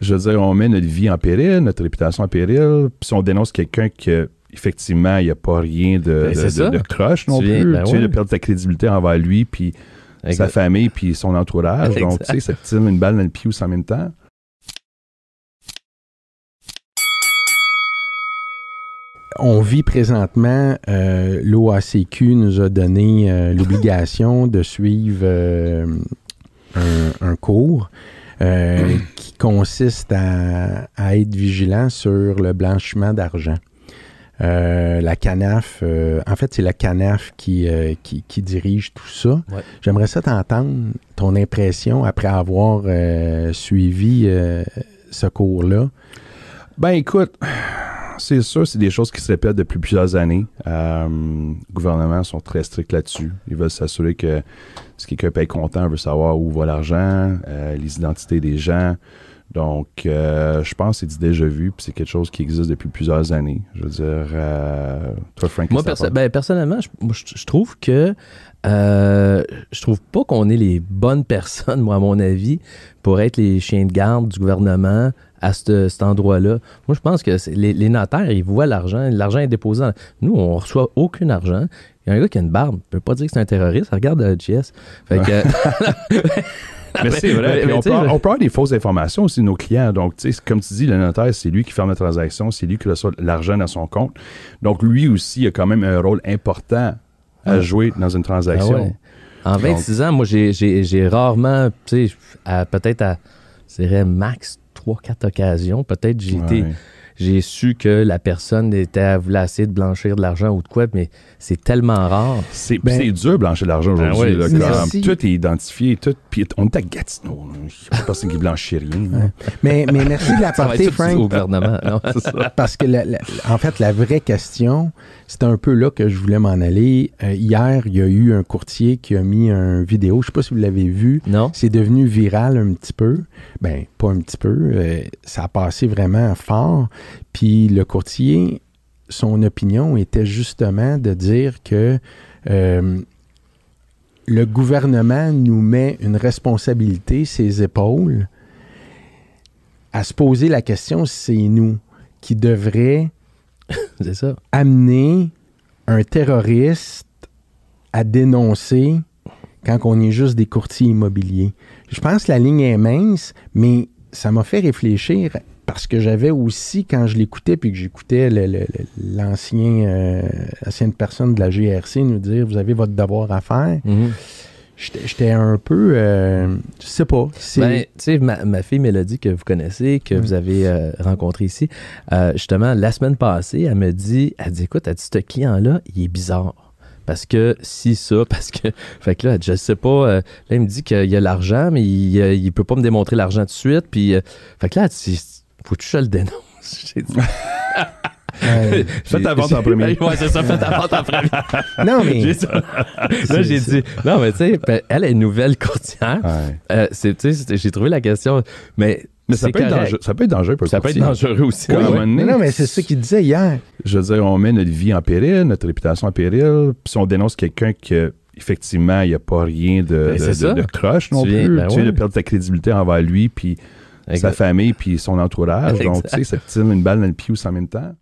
Je veux dire, on met notre vie en péril, notre réputation en péril, puis si on dénonce quelqu'un que effectivement, il n'y a pas rien de croche non plus. Tu viens de perdre ta crédibilité envers lui, puis sa famille, puis son entourage. Exact. Donc, tu sais, ça te tire une balle dans le pied aussi en même temps. On vit présentement, l'OACQ nous a donné l'obligation de suivre un cours qui consiste à être vigilant sur le blanchiment d'argent. La CANAF, en fait, c'est la CANAF qui dirige tout ça. Ouais. J'aimerais ça t'entendre, ton impression après avoir suivi ce cours-là. Ben écoute, c'est sûr, c'est des choses qui se répètent depuis plusieurs années. Les gouvernements sont très stricts là-dessus. Ils veulent s'assurer que si quelqu'un paye comptant, veut savoir où va l'argent, les identités des gens. Donc, je pense que c'est du déjà vu, puis c'est quelque chose qui existe depuis plusieurs années. Je veux dire, toi, Frank, moi, personnellement, je trouve que je trouve pas qu'on est les bonnes personnes, moi, à mon avis, pour être les chiens de garde du gouvernement à cet endroit-là. Moi, je pense que les notaires, ils voient l'argent est déposé. Nous, on reçoit aucun argent. Il y a un gars qui a une barbe, il peut pas dire que c'est un terroriste. Regarde JS. Fait que... Mais c'est vrai. On peut avoir des fausses informations aussi de nos clients. Donc, comme tu dis, le notaire, c'est lui qui ferme la transaction, c'est lui qui reçoit l'argent dans son compte. Donc, lui aussi a quand même un rôle important à jouer dans une transaction. Ouais. En 26 ans, moi, j'ai rarement, tu sais, peut-être à, je dirais, max 3-4 occasions, peut-être j'ai su que la personne voulait essayer de blanchir de l'argent ou de quoi, mais c'est tellement rare. C'est dur de blanchir de l'argent aujourd'hui. Tout est identifié. Puis on est à Gatineau. Il n'y a pas personne qui blanchit rien. Ouais. Mais merci de l'apporter, Frank. Au gouvernement. Non, parce que, en fait, la vraie question, c'est un peu là que je voulais m'en aller. Hier, il y a eu un courtier qui a mis une vidéo. Je ne sais pas si vous l'avez vu. Non. C'est devenu viral un petit peu. Ben, pas un petit peu. Ça a passé vraiment fort. Puis le courtier, son opinion était justement de dire que le gouvernement nous met une responsabilité, ses épaules, à se poser la question si c'est nous qui devrait amener un terroriste à dénoncer quand on est juste des courtiers immobiliers. Je pense que la ligne est mince, mais ça m'a fait réfléchir parce que j'avais aussi, quand je l'écoutais puis que j'écoutais l'ancienne personne de la GRC nous dire « Vous avez votre devoir à faire j'étais un peu... je sais pas. Ben, tu sais, ma fille Mélodie, que vous connaissez, que vous avez rencontrée ici, justement, la semaine passée, elle dit, écoute, ce client-là, il est bizarre. Parce que parce que... Fait que là, je sais pas, là, il me dit qu'il y a l'argent, mais il peut pas me démontrer l'argent tout de suite, puis... fait que là, faut que je le dénonce. J'ai dit... Fais ta vente en premier. Ouais, c'est ça, fais ta vente en premier. Non, mais... Là, j'ai dit... Non, mais tu sais, elle est une nouvelle courtière. Ouais. J'ai trouvé la question, mais ça peut être dangereux. Ça peut être dangereux pour le courtier. Ça peut être dangereux aussi. Non, mais c'est ça qu'il disait hier. Je veux dire, on met notre vie en péril, notre réputation en péril, puis si on dénonce quelqu'un que effectivement, il n'y a pas rien de croche non plus. Tu viens de perdre ta crédibilité envers lui, puis sa famille, puis son entourage. Donc, tu sais, ça te tire une balle dans le pied aussi en même temps.